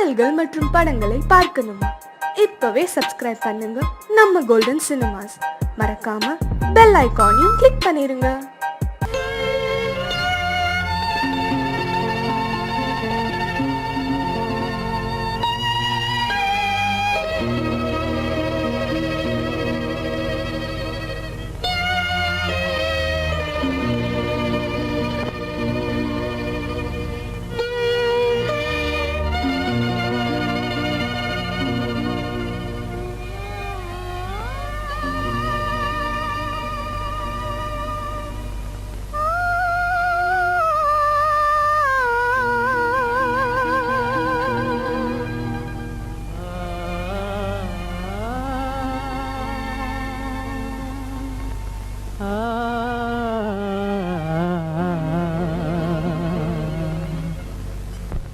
பாடல்கள் மற்றும் படங்களை பார்க்கணுமா? இப்பவே சப்ஸ்கிரைப் பண்ணுங்க நம்ம கோல்டன் சினிமாஸ். மறக்காம பெல் ஐகானையும் கிளிக் பண்ணிருங்க.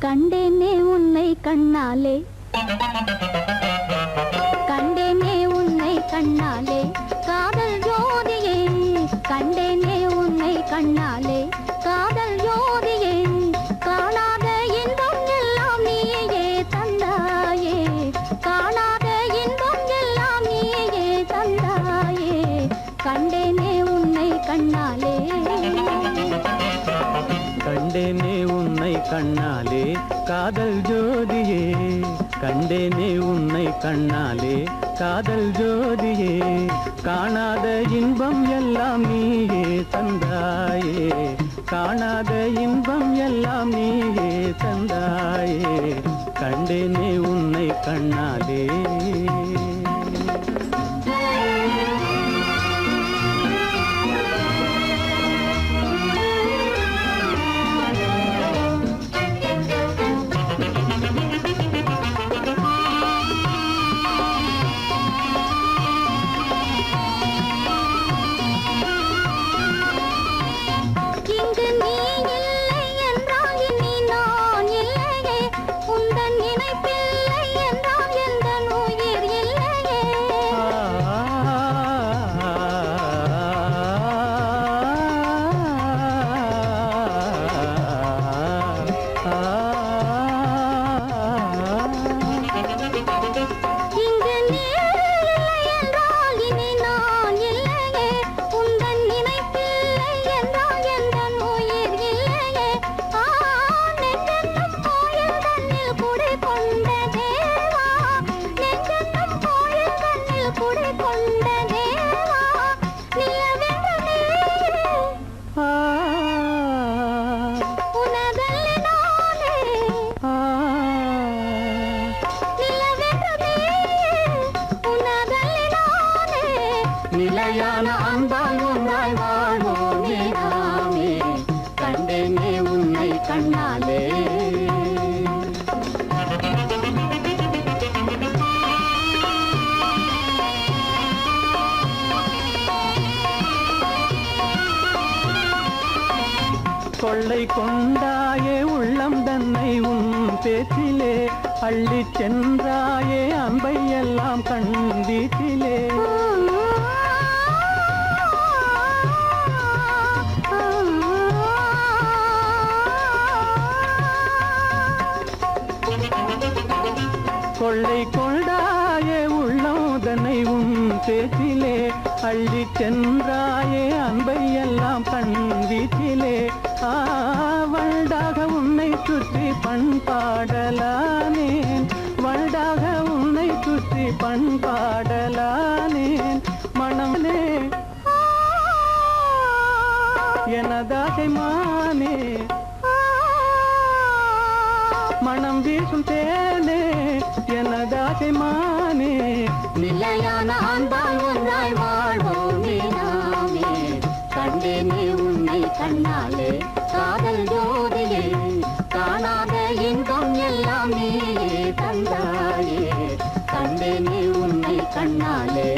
கண்டேனே உன்னை கண்ணாலே, கண்டேனே உன்னை கண்ணாலே, காதல் ஜோதியே. கண்டேனே உன்னை கண்ணாலே, காதல் ஜோதியே. காணாத இன்பம் எல்லாம் நீயே தந்தாயே, காணாத இன்பம் எல்லாம் நீயே தந்தாயே. கண்டேனே உன்னை கண்ணாலே, கண்டேனே உன்னை கண்ணாலே, காதல் ஜோதியே. கண்டேனே உன்னை கண்ணாலே, காதல் ஜோதியே. காணாத இன்பம் எல்லாம் நீயே தந்தாயே, காணாத இன்பம் எல்லாம் நீயே தந்தாயே. கண்டேனே உன்னை கண்ணாலே. நிலையான அன்பால் ஒன்றாய் வாழ்வோமே நாமே. கண்டேனே உன்னை கண்ணாலே. கொள்ளை கொண்டாயே உள்ளம் தன்னை உன் பேச்சிலே, அள்ளி சென்றாயே அன்பை எல்லாம் கண் வீட்டிலே. கொள்ளை கொண்டாயே உள்ளதனை உன் பேச்சிலே, அள்ளி சென்றாயே அன்பை எல்லாம் கண் வீட்டிலே. வண்டாக உன்னை சுற்றி பண்பாடலானேன், வண்டாக உன்னை சுற்றி பண்பாடலானேன். மனமே எனதாகை மானே, மனம் வீசும் தேனே எனதாகை மானே. நிலையான அன்பால் ஒன்றாய் வாழ்வோமே நாமே. கண்டேனே உன்னை கண்ணாலே, காதல் ஜோதியே. காணாத இன்பம் எல்லாம் நீயே தந்தாயே. கண்டேனே உன்னை கண்ணாலே.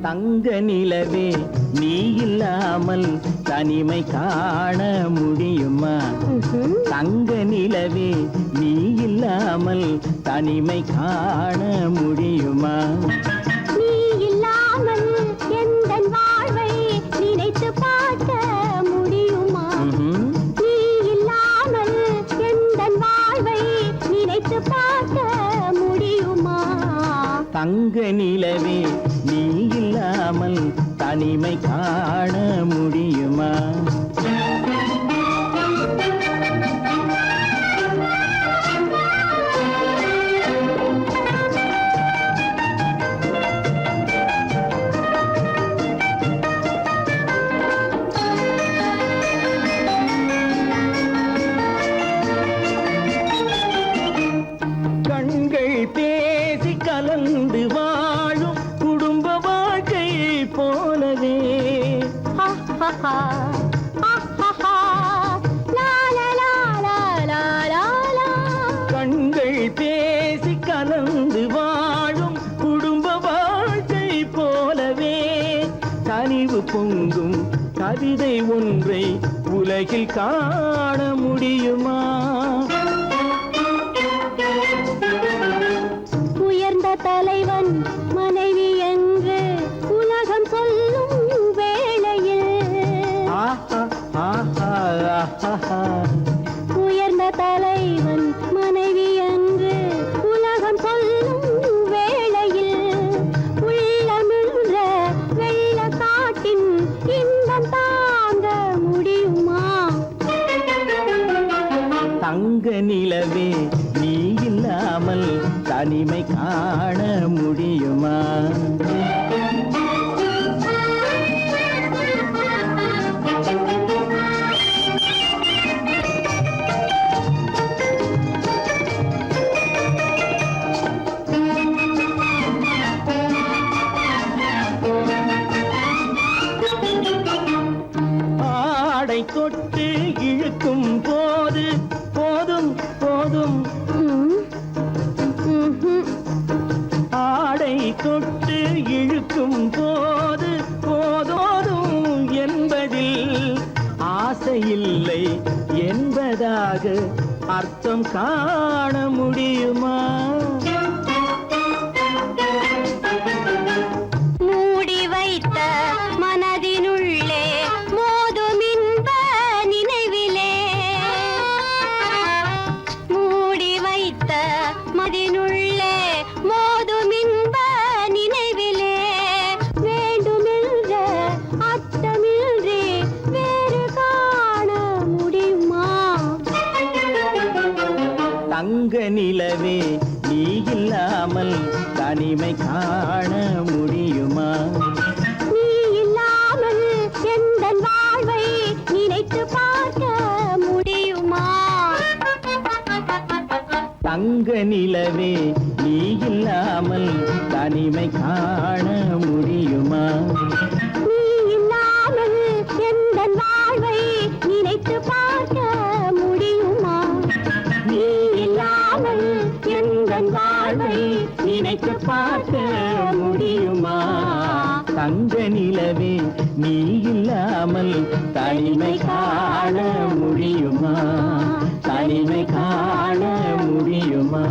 தங்க நிலவே நீ இல்லாமல் தனிமை காண முடியுமா? தங்க நிலவே நீ இல்லாமல் தனிமை காண முடியுமா? நீ இல்லாமல் எந்தன் வாழ்வை நினைத்து பார்க்க முடியுமா? நீ இல்லாமல் எந்தன் வாழ்வை நினைத்து பார்க்க முடியுமா? தங்க நிலவே நீ இல்லாமல் தனிமை காண முடியுமா? கண்கள் பேசி கலந்து வாழும் குடும்ப வாழ்க்கை போலவே கண்கள் பேசி கலந்து வாழும் குடும்ப வாழ்க்கை போலவே கனிவு பொங்கும் கவிதை ஒன்றை உலகில் காண முடியுமா? உயர்ந்த தலைவன் மனைவி என்று உலகம் சொல்லும் வேளையில் உயர்ந்த தலைவன் மனைவி என்று உலகம் சொல்லும் வேளையில் உள்ளமிழ்ற வெள்ள காட்டின் இன்பம் தாங்க முடியுமா? தங்க நிலவே நீ இல்லாமல் தனிமை காண முடியுமா? ஆடை தொட்டு இழுக்கும் போது போதும் போதும் ஆடை தொட்டு இழுக்கும் போது போதோதும் என்பதில் ஆசையில்லை என்பதாக அர்த்தம் காண முடியுமா? மூடி வைத்த மனதினுள்ளே மோதும் இன்ப நினைவிலே மூடி வைத்த மனதினுள்ளே மோதும் இன்ப நினைவிலே வேண்டுமென்ற அர்த்தமின்றி வேறு காண முடியுமா? தங்க நிலவே நீ இல்லாமல் தனிமை காண முடியுமா? நீ இல்லாமல் எந்தன் வாழ்வை நினைத்து பார்க்க முடியுமா? தங்க நிலவே நீ இல்லாமல் தனிமை காண முடியுமா? நீ இல்லாமல் எந்தன் வாழ்வை நினைத்து பார்க்க முடியுமா? நீ இல்லாமல் எந்தன் வாழ்வை நினைத்து பார்க்க முடியுமா? தங்க நிலவே நீ இல்லாமல் தனிமை காண முடியுமா? தனிமை காண முடியுமா?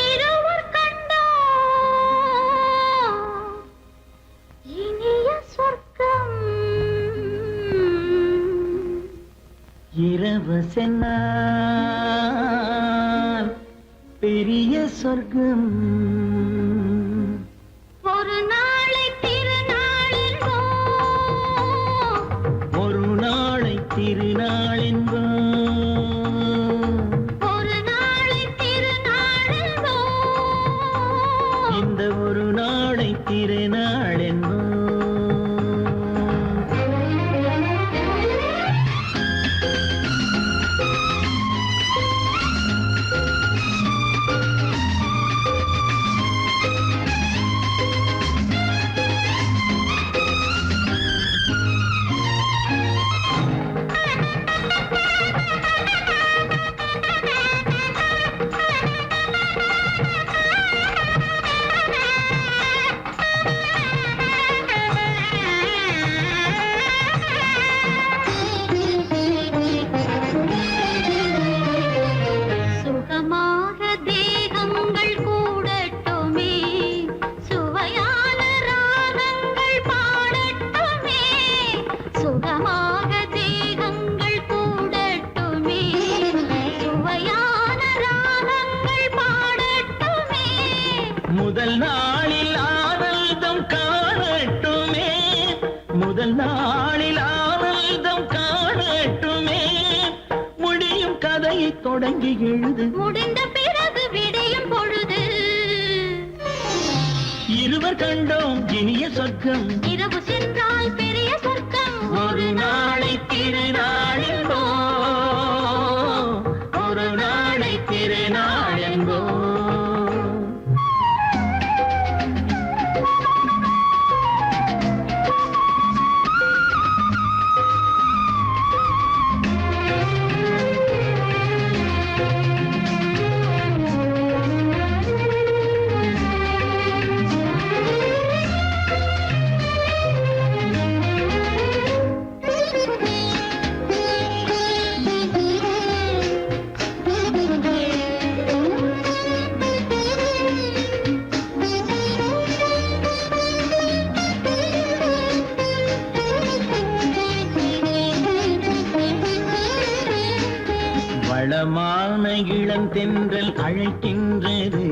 இருவர் கண்டோ இனிய சொர்க்கம் இரவு சென்னால் பெரிய சொர்க்கம் ஒரு நாளை திருநாளென்றோ ஒரு நாளை திருநாளென்போ ஒரு நாளை திருநாளென்றோ இந்த ஒரு நாளை திருநாளென்போ தொடங்கி எழுது. முடிந்த பிறகு விடியும் பொழுது இருவர் கண்டோம் இனிய சொர்க்கம். இரவு சென்றால் பெரிய சொர்க்கம். ஒரு நாளை திருநாளென்போ, ஒரு நாளை திருநாளென்போ. வளமான இளம் தென்றல் அழைக்கின்றது,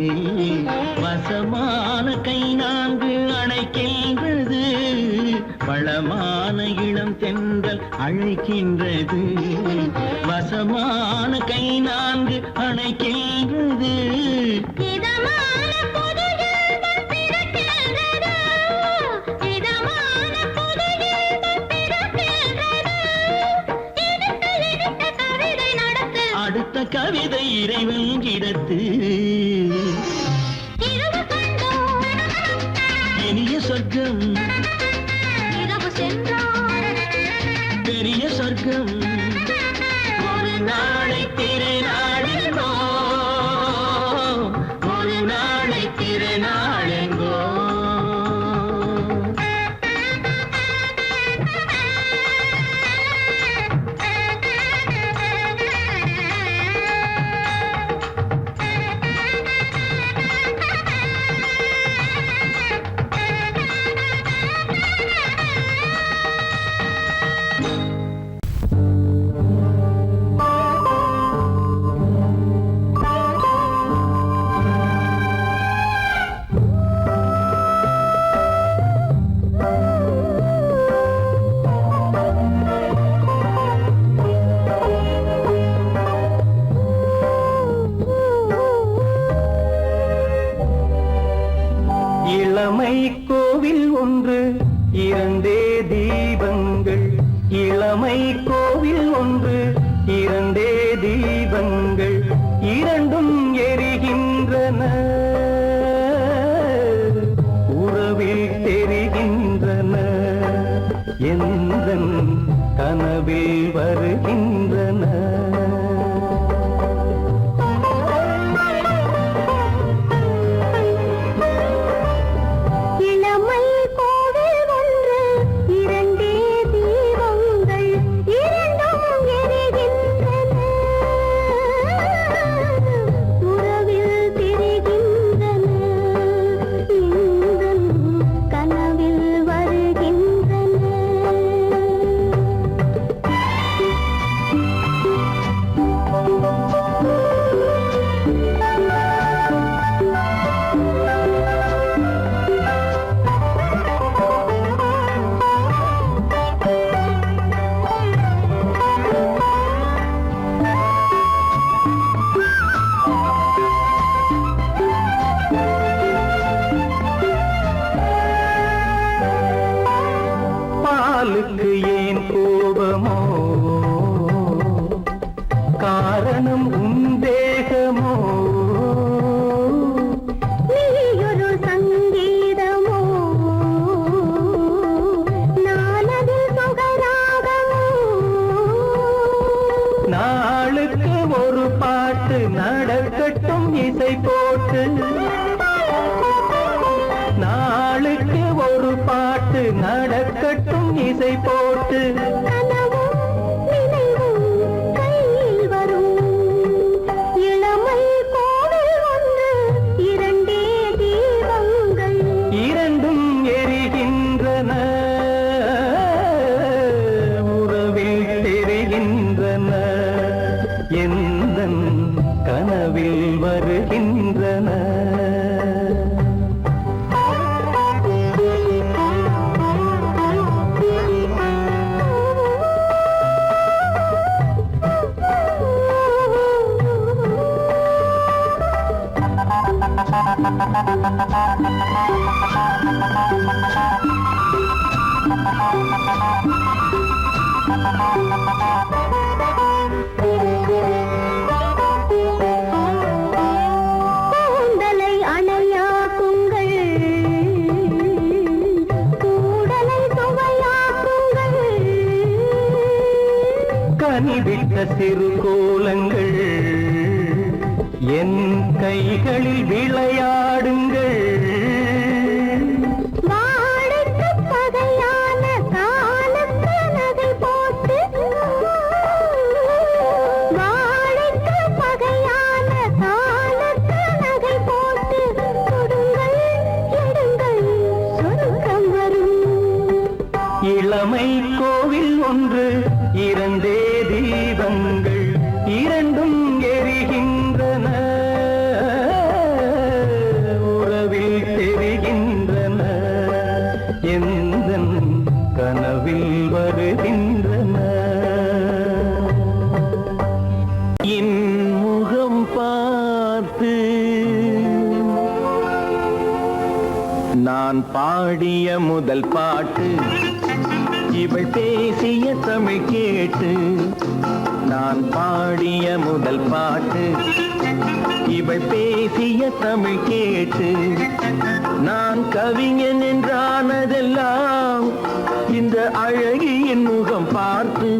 வசமான கை நான்கு அணைக்கின்றது. வளமான இளம் தென்றல் அழைக்கின்றது, வசமான கை நான்கு அணைக்கின்றது. இதமான புது இன்பம் பிறக்கின்றது, இதமான புது இன்பம் பிறக்கின்றது. இனித்த கவிதை நடத்து, அடுத்த கவிதை இறைவன் இடத்து. இரவு கண்டோம் இனிய சொர்க்கம், இரவு சென்றால் பெரிய சொர்க்கம். ஒரு நாளை திருநாளென்போ, ஒரு நாளை திருநாளென்போ. இளமை கோவில் ஒன்று, இரண்டே தீபங்கள். இளமை கோவில் ஒன்று, இரண்டே தீபங்கள். இரண்டும் எரிகின்றன, உறவில் தெரிகின்றன. எந்தன் கனவில் வருகின்றன. இளமை கோவில் ஒன்று, இரண்டே தீபங்கள். இரண்டும் எரிகின்றன, உறவில் தெரிகின்றன. எந்தன் கனவில் வருகின்றன. பாலுக்கு ஏன் கோபமோ, காரணம் உன் தேகமோ. நீயொரு சங்கீதமோ, நானதில் சுகராகமோ. நாளுக்கு ஒரு பாட்டு நடக்கட்டும் இசை போட்டு. நாளுக்கு ஒரு பாட்டு நடக்கட்டும் இசை போட்டு. கனவும் நினைவும் கையில் வரும். இளமை கோவில் ஒன்று, இரண்டே தீபங்கள். இரண்டும் எரிகின்றன, உறவில் தெரிகின்றன. எந்தன் கனவில் வருகின்றன. கூந்தலை அணையாக்குங்கள், கூடலை சுவையாக்குங்கள். கனிவிட்ட சிறு கோலங்கள் என் கைகளில் விளையாடுங்கள். வாழைக்கு பகையான காலுக்கு நகை போட்டு, வாழைக்கு பகையான காலுக்கு நகை போட்டு கொடுங்கள், எடுங்கள், சொர்க்கம் வரும். இளமை கோவில் ஒன்று, இரண்டே தீபங்கள், இரண்டும் எரிகின்றன, உறவில் தெரிகின்றன, எந்தன் கனவில் வருகின்றன. என் முகம் பார்த்து நான் பாடிய முதல் பாட்டு, இவள் பேசிய தமிழ் கேட்டு. நான் பாடிய முதல் பாட்டு, இவள் பேசிய தமிழ் கேட்டு. நான் கவிஞன் என்றானதெல்லாம் இந்த அழகியின் முகம் பார்த்து.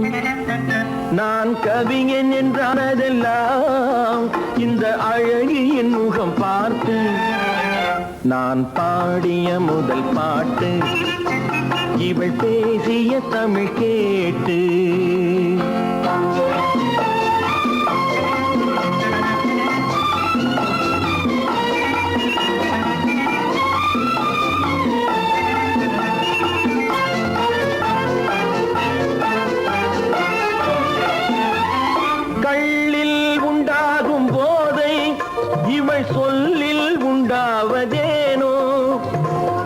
நான் கவிஞன் என்றானதெல்லாம் இந்த அழகியின் முகம் பார்த்து. நான் பாடிய முதல் பாட்டு, இவள் பேசிய தமிழ் கேட்டு. கள்ளில் உண்டாகும் போதை இவள் சொல்லில் உண்டாவதேனோ.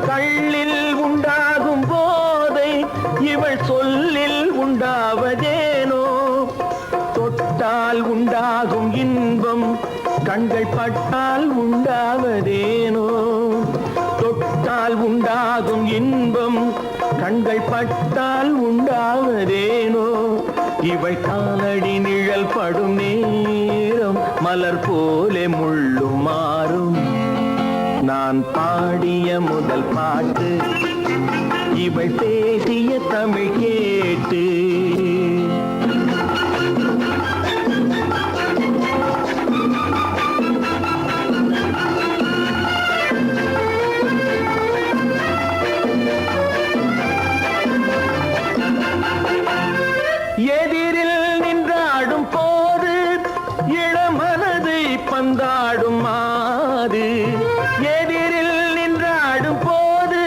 கள்ளில் உண்டாகும் போதை இவள் சொல்லில் உண்டாவதேனோ. தொட்டால் உண்டாகும் இன்பம் கண்கள் பட்டால் உண்டாவதேனோ. தொட்டால் உண்டாகும் இன்பம் கண்கள் பட்டால் உண்டாவதேனோ. இவள் காலடி நிழல் படும் நேரம் மலர் போலே முள்ளும் மாறும். நான் பாடிய முதல் பாட்டு, இவள் பேசிய தமிழ் கேட்டு. எதிரில் நின்றாடும் போது இளமனதை பந்தாடும் மாது. எதிரில் நின்றாடும் போது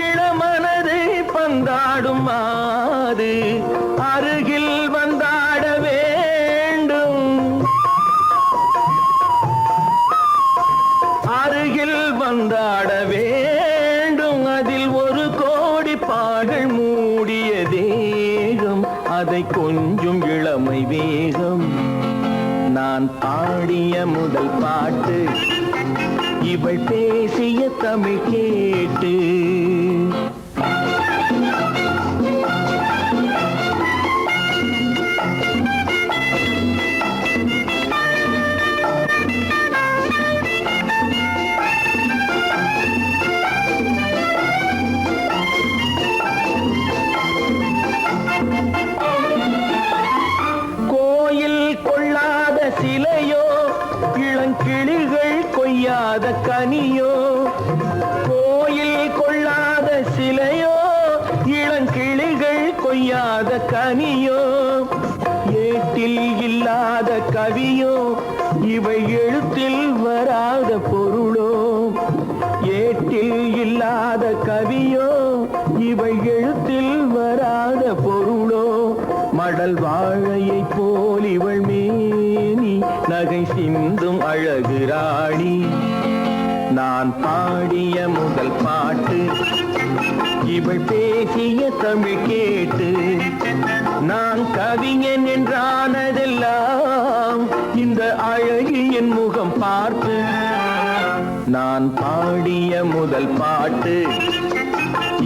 இளமனதை பந்தாடும் மாது. அருகில் வந்தாட வேண்டும், அருகில் வந்தாட வேண்டும். அதில் ஒரு கோடி பாடல் மூடிய தேகம், அதை கொஞ்சம் இளமை வேகம். நான் பாடிய முதல் பாட்டு, இவள் பேசிய தமிழ் கேட்டு. சிலையோ இளங்கிளிகள் கொய்யாத கனியோ. கோயில் கொள்ளாத சிலையோ இளங்கிளிகள் கொய்யாத கனியோ. ஏட்டில் இல்லாத கவியோ இவை எழுத்தில் வராத பொருளோ. ஏட்டில் இல்லாத கவியோ இவை எழுத்தில் வராத பொருளோ. மடல் வாழையை போல் இவள் மேனி நகை சிந்தும் அழகு ராணி. நான் பாடிய முதல் பாட்டு, இவள் பேசிய தமிழ் கேட்டு. நான் கவிஞன் என்றானதெல்லாம் இந்த அழகியின் முகம் பார்த்து. நான் பாடிய முதல் பாட்டு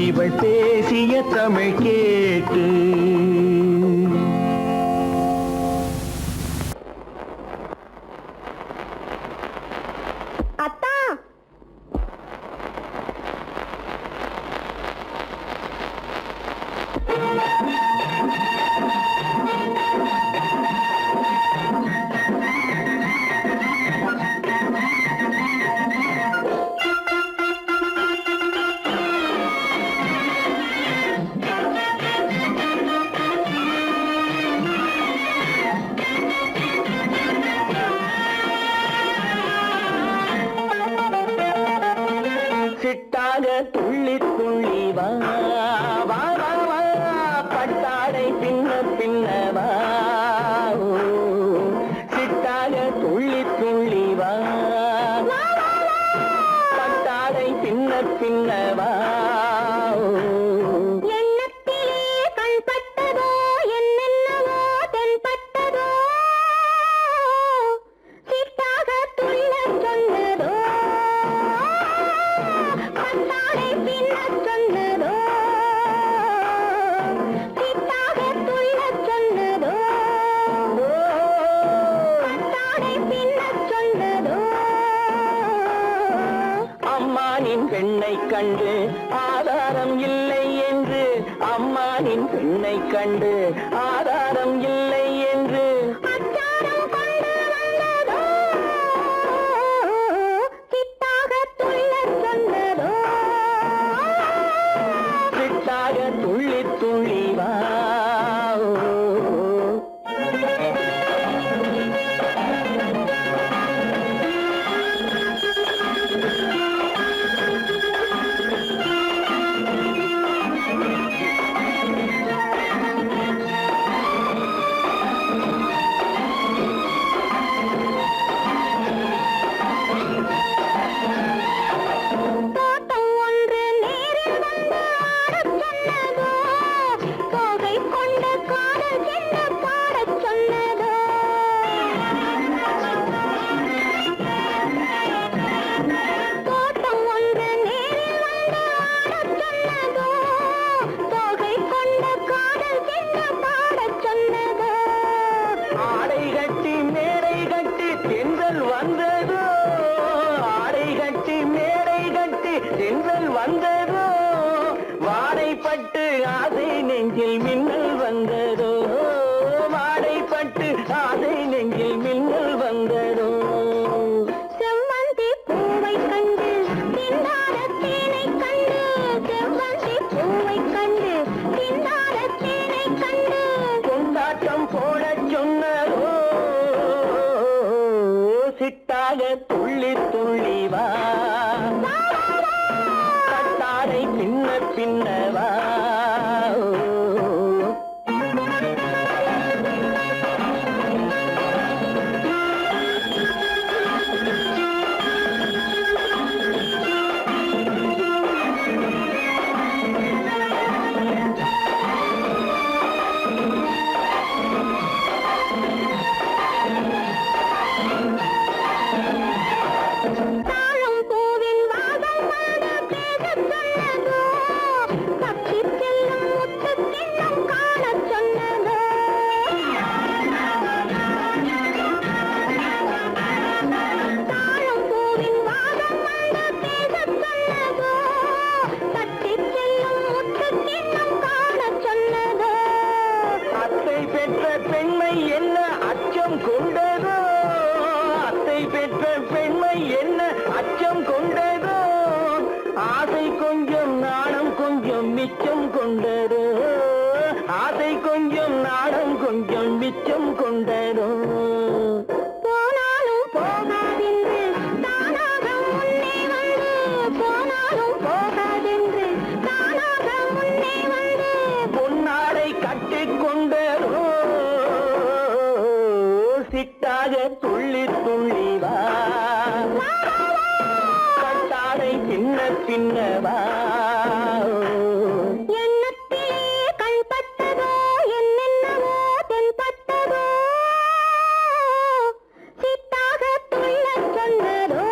இவள் பேசிய தமிழ் கேட்டு. அத்தா, சிட்டாக துள்ளி துள்ளி வா வா வா வா, பட்டாடை பின்ன பின்னவா. சிட்டாக துள்ளி துள்ளி வா, பட்டாடை பின்ன பின்னவா. எண்ணத்திலே கண்பட்டதோ என்னென்னவோ தென்பட்டதோ, சிட்டாக துள்ளச் சொன்னதோ, பட்டாடை பின்னச் சொன்னதோ, சிட்டாக துள்ளச் சொன்னதோ, பட்டாடை பின்னச் சொன்னதோ. அம்மானின் பெண்ணை கண்டு ஆதாரம் இல்லை என்று, அம்மானின் பெண்ணை கண்டு ஆதாரம் இல்லை என்று அச்சாரம் கொண்டு வந்ததோ, சிட்டாக துள்ளச் சொன்னதோ. சிட்டாக துள்ளி துள்ளி வா. தோட்டம் ஒன்று நேரில் வந்து ஆடச் சொன்னதோ, தோகை கொண்ட காதல் என்ன பாடச் சொன்னதோ. தோட்டம் ஒன்று நேரில் வந்து ஆடச் சொன்னதோ, தோகை கொண்ட காதல் என்ன பாடச் சொன்னதோ. ஆடை கட்டி மேடை கட்டி தென்றல் வந்ததோ, ஆடை கட்டி மேடை கட்டி தென்றல் வந்ததோ, வாடைப்பட்டு ஆசை நெஞ்சில் மின்னல் வந்ததோ, வாடைப்பட்டு ஆசை நெஞ்சில் மின்னல் வந்ததோ. செவ்வந்தி பூவை கண்டு திண்டாட தேனை கண்டு, செவ்வந்தி பூவை கண்டு திண்டாட தேனை கண்டு, கொண்டாட்டம் போடச் சொன்னதோ, சிட்டாக துள்ளி துள்ளி வா, கட்டாடை பின்ன பின்னவா. தாழம் பூவின் வாசம் வந்து பேசச் சொன்னதோ, தப்பிச் செல்லும் முத்துக் கிண்ணம் காணச் சொன்னதோ. தாழம் பூவின் வாசம் வந்து பேசச் சொன்னதோ, தப்பிச் செல்லும் முத்துக் கிண்ணம் காணச் சொன்னதோ. அத்தை பெற்ற பெண்மை என்ன அச்சம் கொண்டதோ, அத்தை பெற்ற பெண்மை என்ன அச்சம் கொண்டதோ, ஆசை கொஞ்சம் நாணம் கொஞ்சம் மிச்சம் கொண்டதோ, ஆசை கொஞ்சம் நாணம் கொஞ்சம் மிச்சம் கொண்டதோ. போனாலும் போகாதென்று தானாக முன்னே வந்து, போனாலும் போகாதென்று தானாக முன்னே வந்து, பொன்னாடை கட்டிக் கொண்டதோ, சிட்டாக துள்ளி துள்ளி வா, கட்டாடை பின்ன பின்னவா. எண்ணத்திலே கண்பட்டதோ என்னென்னவோ தென்பட்டதோ, சிட்டாக துள்ளச் சொன்னதோ.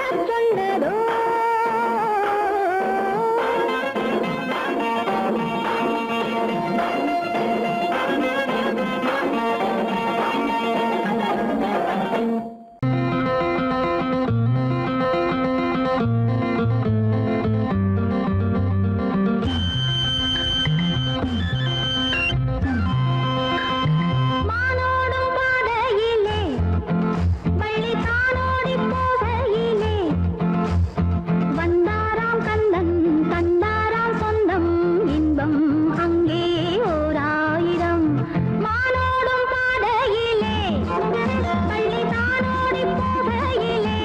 ஆடச் சொன்னதோ மானோடும் பாதையிலே வள்ளி தானோடி போகையிலே வந்தாராம் கந்தன் தந்தாராம் சொந்தம் இன்பம் அங்கே ஓராயிரம் மானோடும் பாதையிலே வள்ளி தானோடி போகையிலே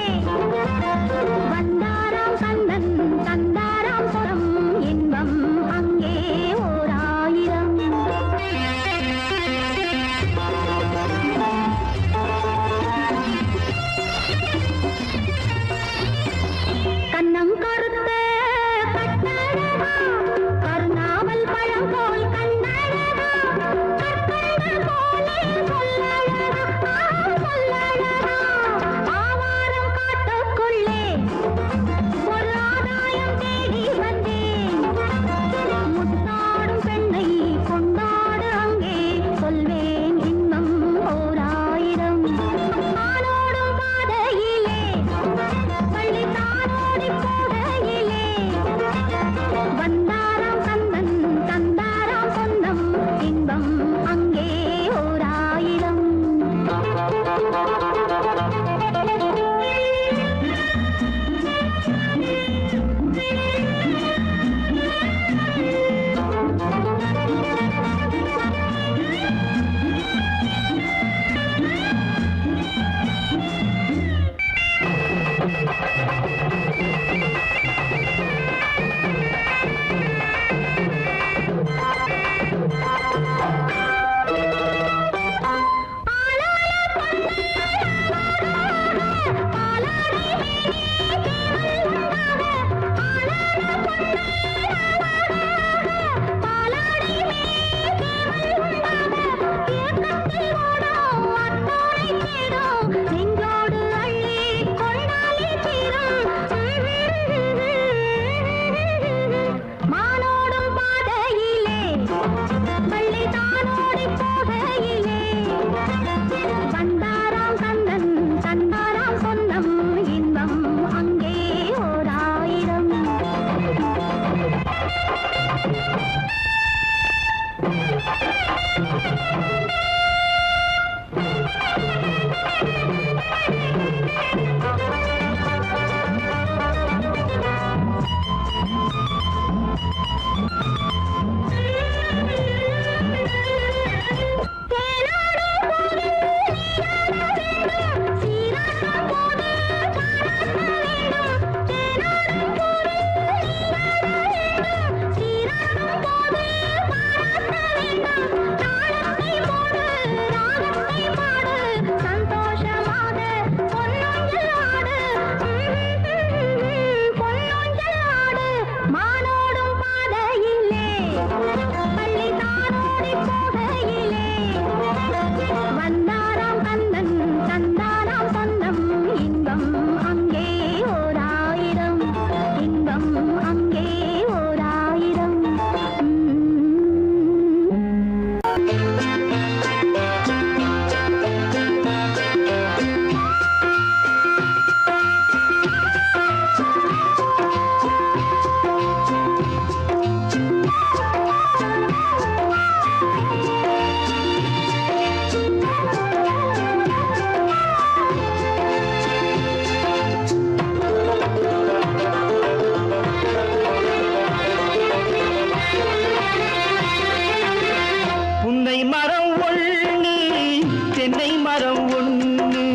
வந்தாராம் கந்தன் தந்தாராம் சொந்தம் இன்பம் அங்கே ஓராயிரம் கண்ணம் கருத்த கட்டழகா கருணாவல் பழம் போல் கண்ணழகா கற்கண்ட போலே சொல்லழகா சொல்லழகா ஆவாரம் காட்டுக்குள்ளே ஒரு ஆதாயம் தேடி வந்தேன் முத்தாடும் பெண்ணை கொண்டாடு அங்கே சொல்வேன் இன்னும் ஓராயிரம் ஆனோடும் பாதையிலே பள்ளி தானோடி போகையிலே வந்தாராம் கந்தன் தந்தாராம் சொந்தம் இன்பம் அங்கே ஓராயிரம் நெஞ்சோடு அள்ளி கொண்டாலே தீரும் மானோடும் பாதையிலே பள்ளி தானோடி போகையிலே வந்தாராம் கந்தன் தந்தாராம் சொந்தம் இன்பம் அங்கே ஓராயிரம் மானோடும் பாதையிலே பள்ளி தானோடி போகையிலே வந்தாராம் கந்தன் தந்தாராம் சொந்தம் இன்பம் அங்கே ஓராயிரம் இன்பம் அங்கே ஓராயிரம் புன்னை மரம் ஒண்ணு தென்னை மரம் ஒண்ணு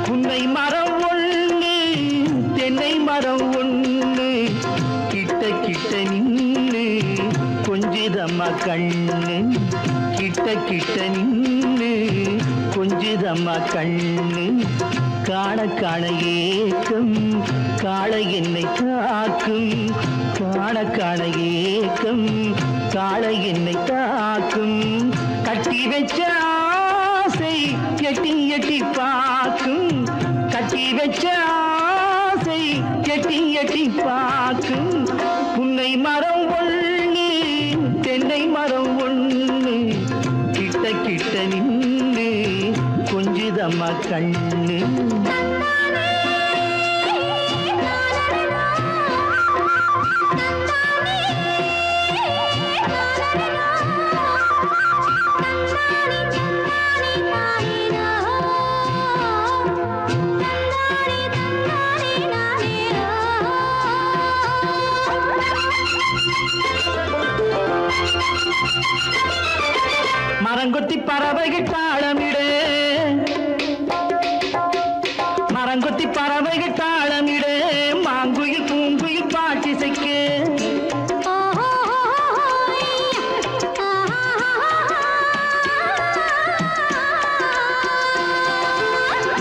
புன்னை மரம் ஒண்ணு தென்னை மரம் ஒண்ணு கிட்ட கிட்ட நின்னு கொஞ்சிதம்மா கண்ணு கிட்ட கிட்ட நின்னு கொஞ்சிதம்மா கண்ணு காண காண ஏக்கம் காளை என்னை தாக்கும் காண காண ஏக்கம் காளை என்னை தாக்கும் கட்டி வச்ச ஆசை எட்டி எட்டி பார்க்கும் கட்டி வச்ச ஆசை எட்டி எட்டி பார்க்கும் புன்னை மரம் ஒண்ணு தென்னை மரம் ஒண்ணு கிட்ட கிட்ட நின்று கொஞ்சுதம்மா கண்ணு மரங்கொத்தி பறவைகள் தாளமிடு மரங்கொத்தி பறவைகள் தாளமிடு மாங்குயில் பூங்குயில் பாட்டிசைக்கு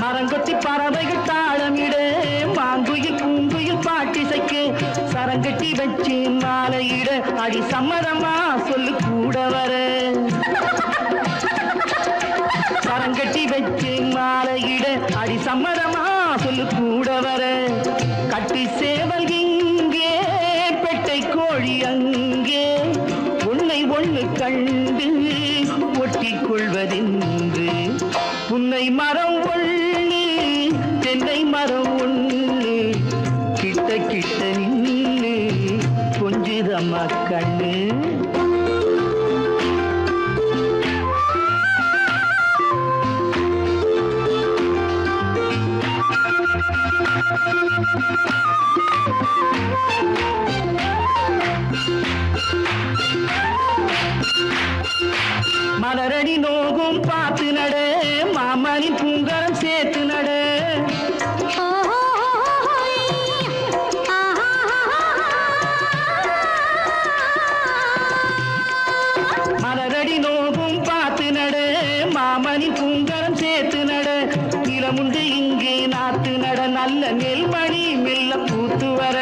மரங்கொத்தி பறவைகள் தாளமிடு மாங்குயில் பூங்குயில் பாட்டிசைக்கு சரங்கட்டி வச்சு மாலையிட அடி சம்மதமா சொல்லு கூட வர சரங்கட்டி வச்சு மாலையிட அடி சம்மதமா சொல்லு கூட வர கட்டி சேவல் இங்கே பெட்டை கோழி அங்கே உன்னை ஒண்ணு கண்டு ஒட்டிக் கொள்வதென்று புன்னை மரம் ஒண்ணு தென்னை மரம் ஒண்ணு கிட்ட கிட்ட நின்று கொஞ்சுதம்மா கண்ணு மலரடி நோகும் பார்த்து நட மாமணி பூங்கரம் சேர்த்து நட மலரடி நோகும் பார்த்து நட மாமணி பூங்கரம் சேர்த்து நட நிலமுண்டு இங்கே நாத்து நட நல்ல நெல்மணி மெல்ல பூத்து வர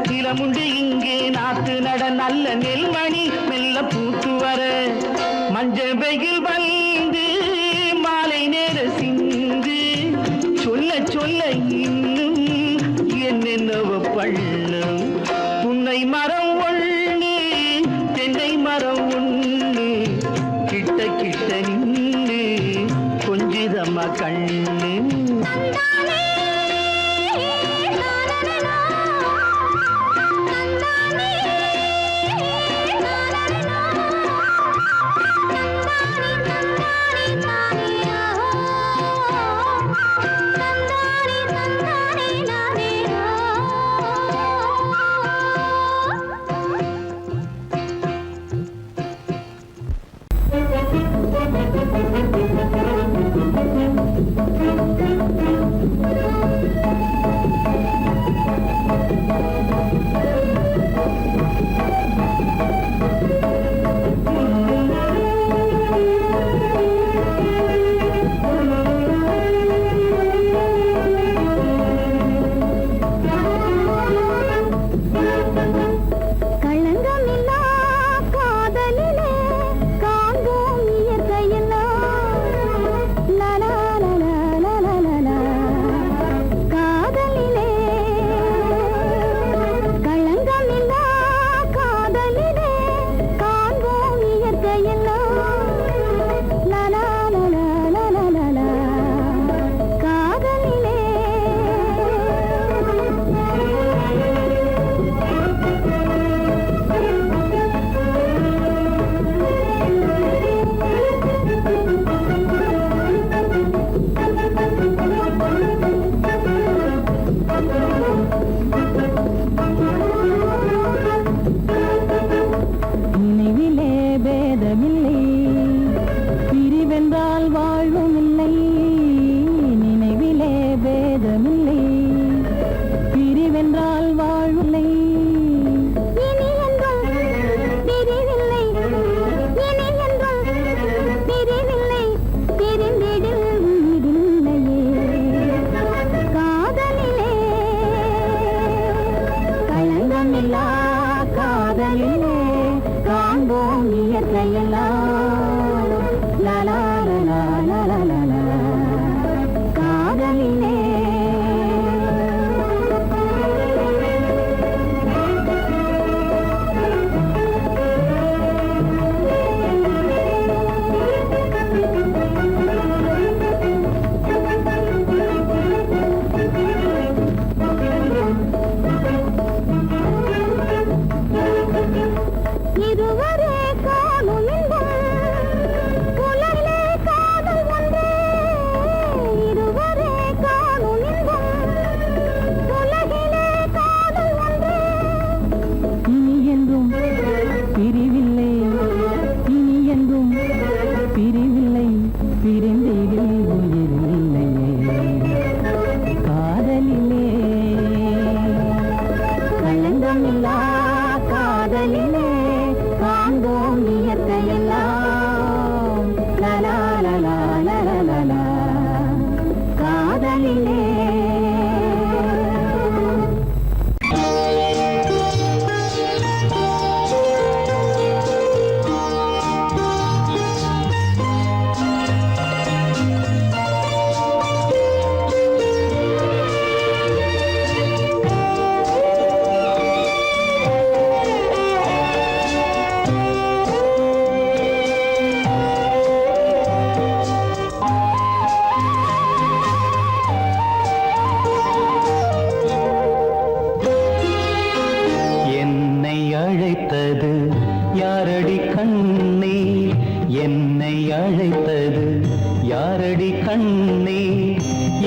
நிலமுண்டு இங்கே நாத்து நட நல்ல நெல்மணி மெல்ல பூத்து வர மஞ்ச வெயில் வந்து மாலை நேர சிந்து சொல்ல சொல்ல இன்னும் என்னென்னவ பண்ணும் புன்னை மரம் ஒண்ணு தென்னை மரம் ஒண்ணு கிட்ட கிட்ட நின்று கொஞ்சுதம்மா கண்ணு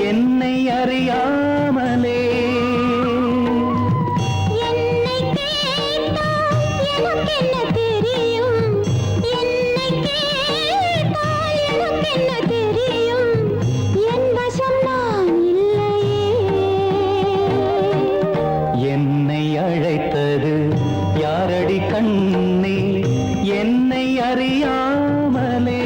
என்னை அறியாமலே என்னை கேட்டால் எனக்கென்ன தெரியும் என்னை கேட்டால் எனக்கென்ன தெரியும் என் வசம் நான் இல்லையே என்னை அழைத்தது யாரடி கண்ணே என்னை அறியாமலே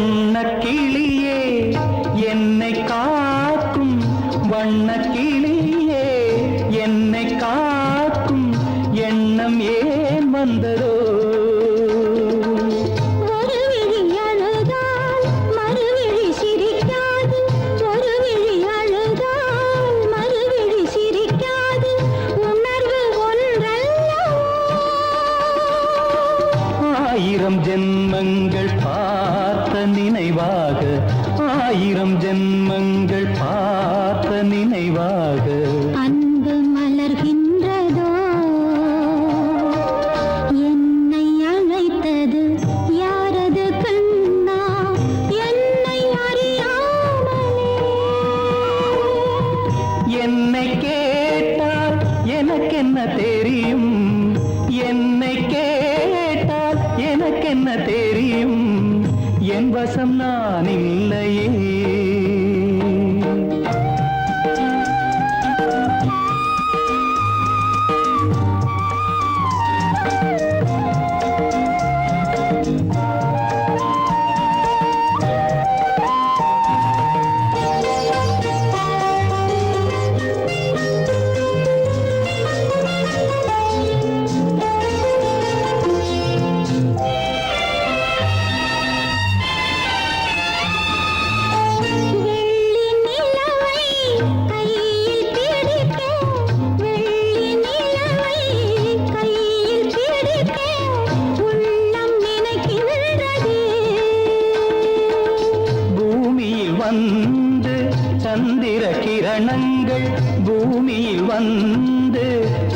வண்ணக்கிளியே என்னை காக்கும் வண்ணக்கிளியே என்னை காக்கும் எண்ணம் ஏன் வந்ததோ ஒரு விழி அழுதால் மறுவிழி சிரிக்காது ஒரு விழி அழுதால் மறுவிழி சிரிக்காது உணர்வு ஒன்றல்லவோ ஆயிரம் ஜென்மங்கள் பார்த்த நினைவாக ஆயிரம் ஜென்மங்கள் பார்த்த நினைவாக அன்பு மலர்கின்றதோ என்னை அழைத்தது யாரது கண்ணா என்னை அறியாமலே என்னை கேட்டால் எனக்கென்ன தெரியும் என்னை கேட்டால் எனக்கென்ன தெரியும் என் வசம் நான் இல்லையே வெள்ளி நிலவை கையில் பிடிக்க வெள்ளி நிலவை கையில் பிடிக்க உள்ளம் நினைக்கின்றதே பூமியில் வந்து சந்திர கிரணங்கள் பூமியில் வந்து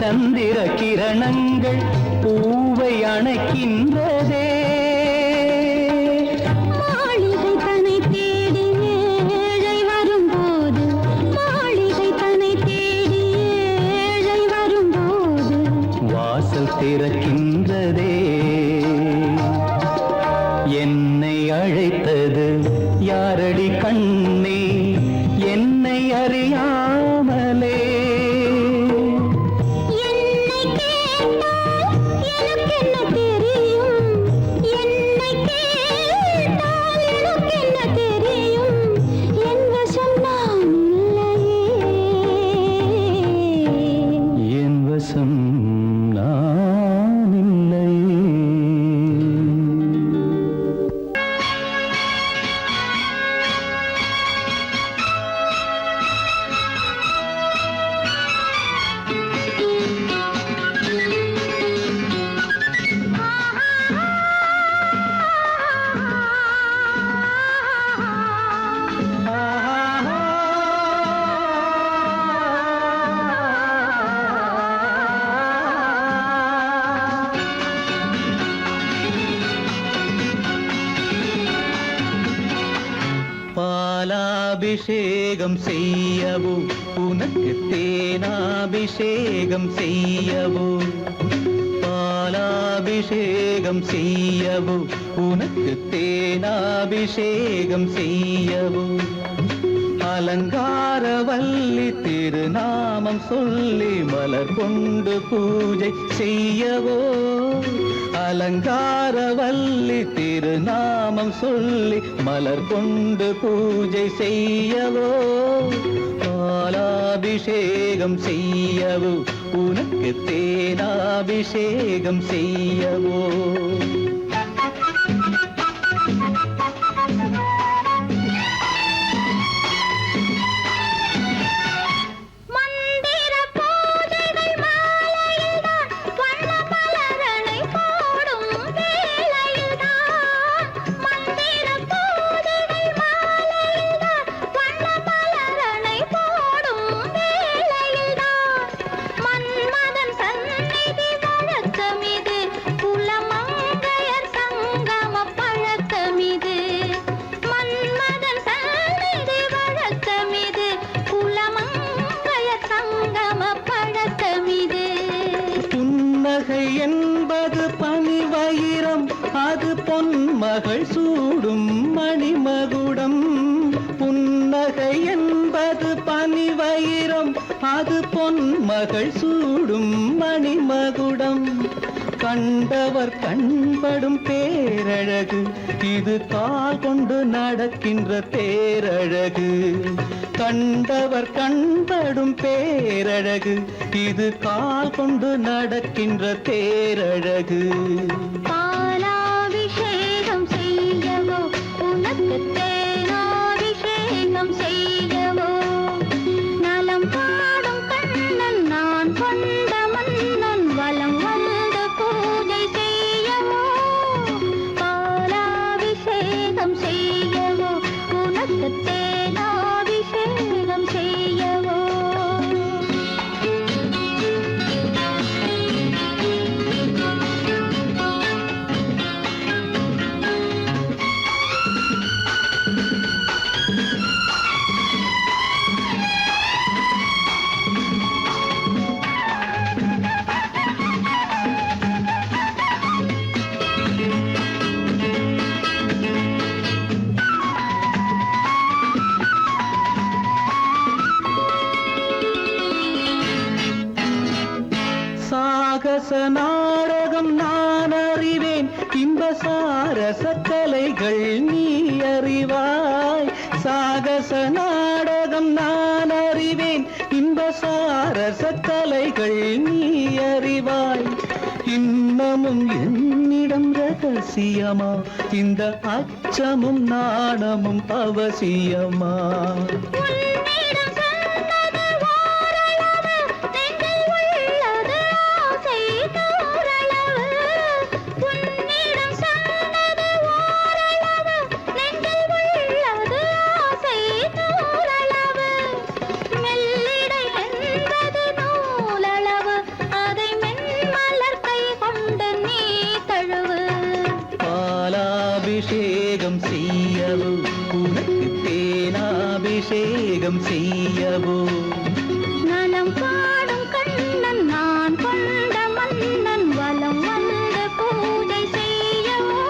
சந்திர கிரணங்கள் பூவை அணைக்கின்றதே மாளிகை தன்னை தேடி ஏழை வரும்போது மாளிகை தன்னை தேடி ஏழை வரும்போது வாசல் திறக்கின்றதே என்னை அழைத்தது யாரடி கண்ணே என்னை அறியாமலே என்னை கேட்டால் எனக்கென்ன தெரியும் என்னை கேட்டால் எனக்கென்ன தெரியும் என் வசம் நான் இல்லையே என் வசம் நான் இல்லையே பாலாபிஷேகம் செய்யவோ உனக்கு தேனாபிஷேகம் செய்யவோ பாலாபிஷேகம் செய்யவோ உனக்கு தேனாபிஷேகம் செய்யவோ அலங்காரவல்லி திருநாமம் சொல்லி மலர் கொண்டு பூஜை செய்யவோ அலங்காரவல்லி திருநாமம் சொல்லி மலர் கொண்டு பூஜை செய்யவோ பாலாபிஷேகம் செய்யவோ உனக்கு தேனாபிஷேகம் செய்யவோ மணிமகுடம் புன்னகை என்பது பனிவயிரம் அது பொன்மகள் சூடும் மணிமகுடம் கண்டவர் கண்படும் பேரழகு இது கால் கொண்டு நடக்கின்ற தேரழகு கண்டவர் கண்படும் பேரழகு இது கால் கொண்டு நடக்கின்ற தேரழகு பாலாபிஷேகம் செய்யவோ உனக்கு தேனாபிஷேகம் செய்யவோ நலம் பாடும் கண்ணன் நான் கொண்ட மன்னன் வலம் வந்து பூஜை செய்யவோ பாலாபிஷேகம் செய்யவோ உனக்கு தேனாபிஷேகம் செய்யவோ சாகச நாடகம் நான் அறிவேன் இன்ப சாரச கலைகள் நீ அறிவாய் சாகச நாடகம் நான் அறிவேன் இன்ப சாரச கலைகள் நீ அறிவாய் இன்னமும் என்னிடம் ரகசியமா இந்த அச்சமும் நாணமும் அவசியமா உன்னிடம் சொன்னது ஓரளவு நெஞ்சில் உள்ளது ஆசை தோரளவு உன்னிடம் சொன்னது ஓரளவு நெஞ்சில் உள்ளது ஆசை தோரளவு மெல்லிடை என்பது நூலளவு அதை மென்மலர் கை கொண்டு நீ தழுவு பாலாபிஷேகம் செய்யவோ உனக்கு தேனாபிஷேகம் செய்யவோ நலம் பாடும் கண்ணன் நான் கொண்ட மன்னன் வலம் வந்து பூஜை செய்யவோ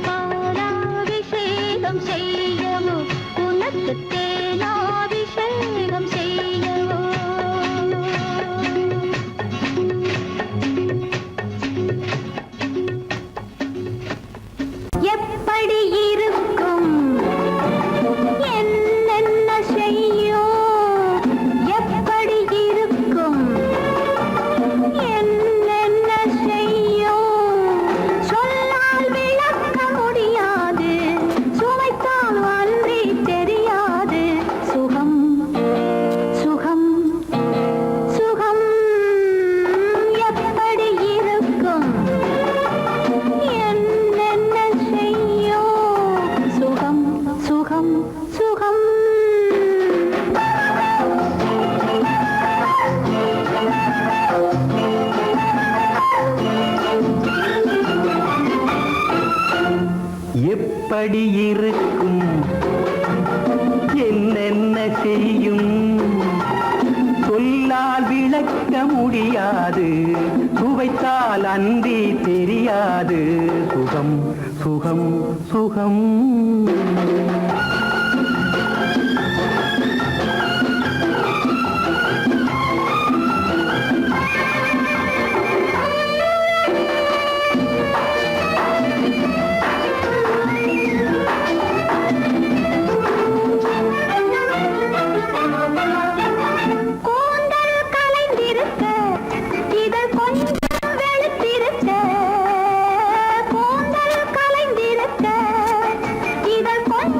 பாலாபிஷேகம் செய்யவோ உனக்கு தேனாபிஷேகம் செய்யவோ எப்படி இருக்கும் என்னென்ன செய்யும் எப்படி இருக்கும் என்னென்ன செய்யும் சொல்லால் விளக்க முடியாது சுவைத்தால் அன்றி தெரியாது சுகம் சுகம் சுகம் எப்படி இருக்கும் என்னென்ன செய்யும் சுகம் சுகம் சுகம் எப்படி இருக்கும் என்னென்ன செய்யும் சொல்லால் விளக்க முடியாது சுவைத்தால் அன்றி தெரியாது சுகம் சுகம் சுகம் கூந்தல் கலைந்திருக்க இதழ் கொஞ்சம் வெளுத்திருக்க கூந்தல் கலைந்திருக்க இதழ் கொஞ்சம்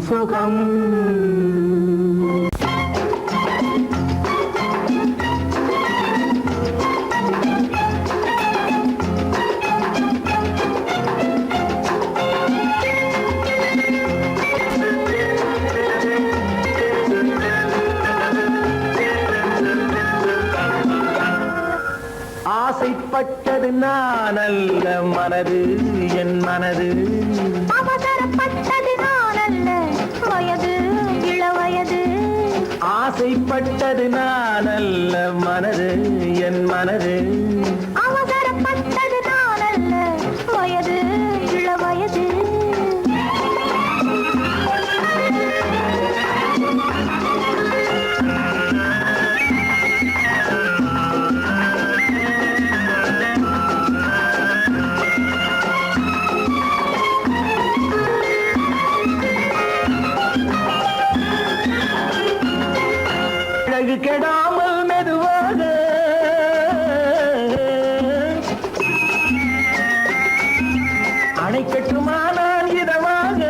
சுகம் ஆசைப்பட்டது நான் அல்ல மனது என் மனது அவசரப்பட்டது நான் அல்ல வயது இளவயது ஆசைப்பட்டது நான் அல்ல மனது என் மனது அவசரப்பட்டது நான் அல்ல வயது இளவயது அழகு கெடாமல் மெதுவாக அணை கட்டுமானால் இதமாக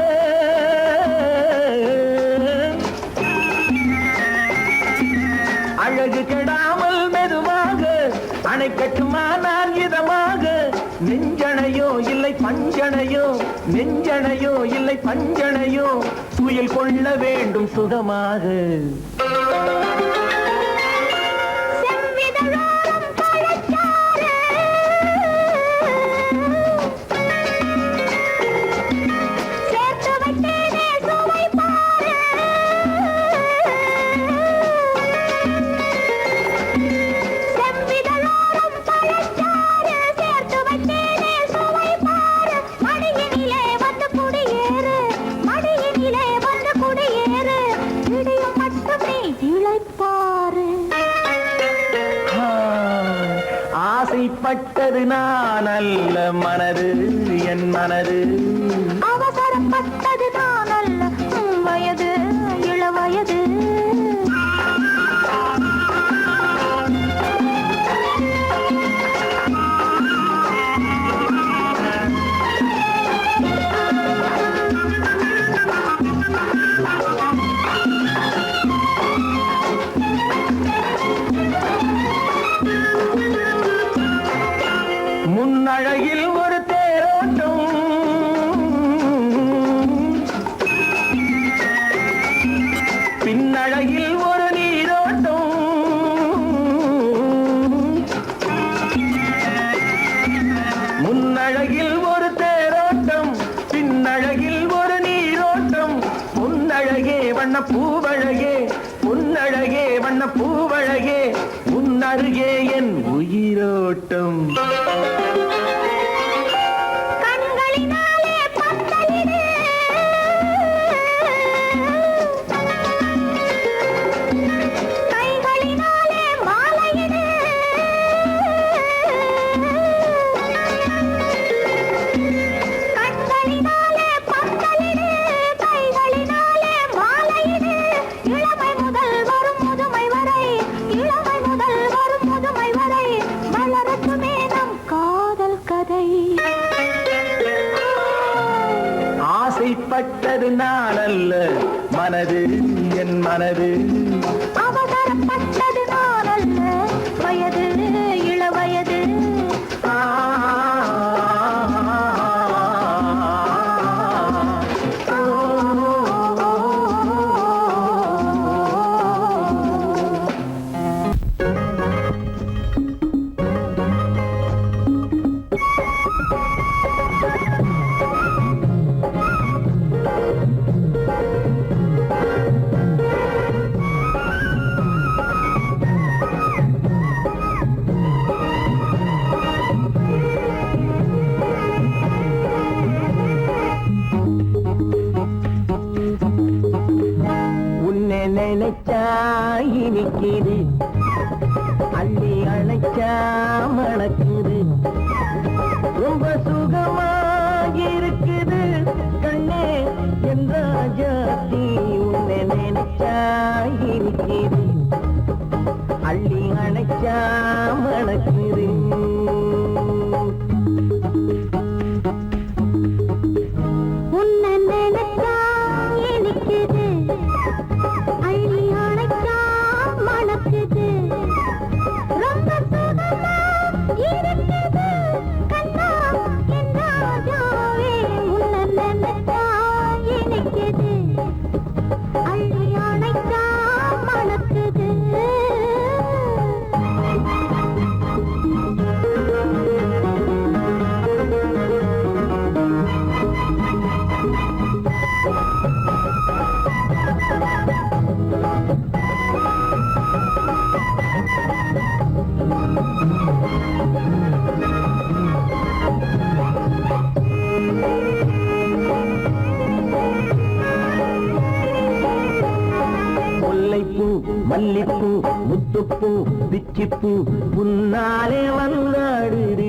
அழகு கெடாமல் மெதுவாக அணை கட்டுமானால் இதமாக நெஞ்சணையோ இல்லை பஞ்சணையோ நெஞ்சணையோ இல்லை பஞ்சணையோ துயில் கொள்ள வேண்டும் சுகமாக செவ்விதழோரம் பழச்சாறு சேர்த்து வைத்தேனே சுவை பாரு செவ்விதழோரம் பழச்சாறு சேர்த்து வைத்தேனே சுவை பாரு மடியினிலே வந்து குடியேறு மடியினிலே வந்து குடியேறு இடியும் மட்டுமே இளைப்பாறு ஆசைப்பட்டது நான் அல்ல மனது என் மனது அவசரப்பட்டது நான் அல்ல வயது இளவயது முன்னழகில் ஒரு தேரோட்டம் பின்னழகில் ஒரு நீரோட்டம் முன்னழகில் ஒரு தேரோட்டம் பின்னழகில் ஒரு நீரோட்டம் பொன்னழகே வண்ண பூவழகே பொன்னழகே வண்ண பூவழகே உன்னருகே என் உயிரோட்டம் கண்களினாலே பந்தலிடு கைகளினாலே மாலையிடு கண்களினாலே பந்தலிடு கைகளினாலே மாலையிடு இளமை முதல் வரும் முதுமை வரை இளமை முதல் வரும் முதுமை வரை வளரட்டுமே நம் காதல் கதை ஆசைப்பட்டது நான் அல்ல மனது என் மனது அவசரப்பட்டது நான் அல்ல வயது இளவயது உன்னை நினைச்சா இனிக்குது அள்ளி அணைச்சா மணக்குது ரொம்ப சுகமா இருக்குது கண்ணே என் ராஜாத்தி உன்னை நினைச்சா இனிக்குது அள்ளி அணைச்சா மணக்குது உன்னை நினைச்சா இனிக்குது முத்துப்பூ பிச்சிப்பூ உன்னாலே வந்தாடுது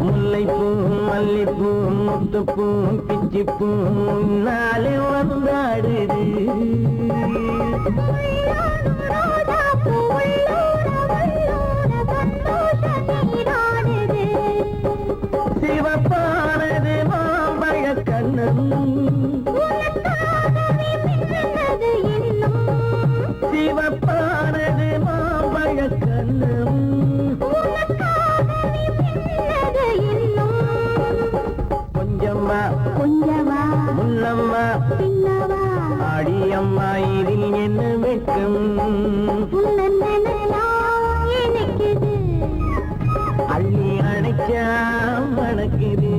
முல்லைப்பூ மல்லிப்பூ முத்துப்பூ பிச்சிப்பூ உன்னாலே வந்தாடுது சிவப்பானது மாம்பழ கண்ணம் சிவப்பானது மாம்பழ கண்ணம் கொஞ்சம்மா கொஞ்சமா முன்னம்மா பின்னவா அடியம்மா இதில் என்ன வெட்கம் எனக்குது அள்ளி அணைச்சா மணக்குது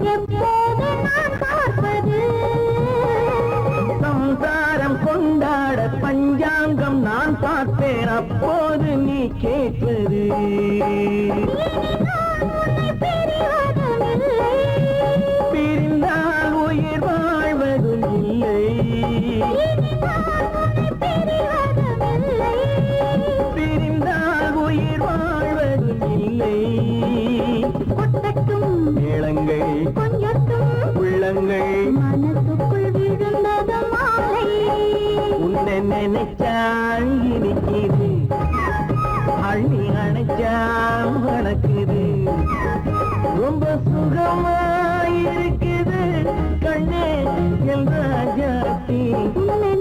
எப்போது நான் பார்ப்பது சம்சாரம் கொண்டாட பஞ்சாங்கம் நான் பார்ப்பேன் அப்போது நீ கேட்பது பிரிந்தால் உயிர் வாழ்வதும் இல்லை பிரிந்தால் உயிர் வாழ்வதும் இல்லை கொட்டட்டும் மேளங்கள் கொஞ்சட்டும் உள்ளங்கள் மனசுக்குள் விழுந்தது மாலை உன்னை நினைச்சால் இருக்குது அள்ளி அணைச்சா வணக்குது ரொம்ப சுகமாயிருக்குது கண்ணே என் ராஜாத்தி உன்னை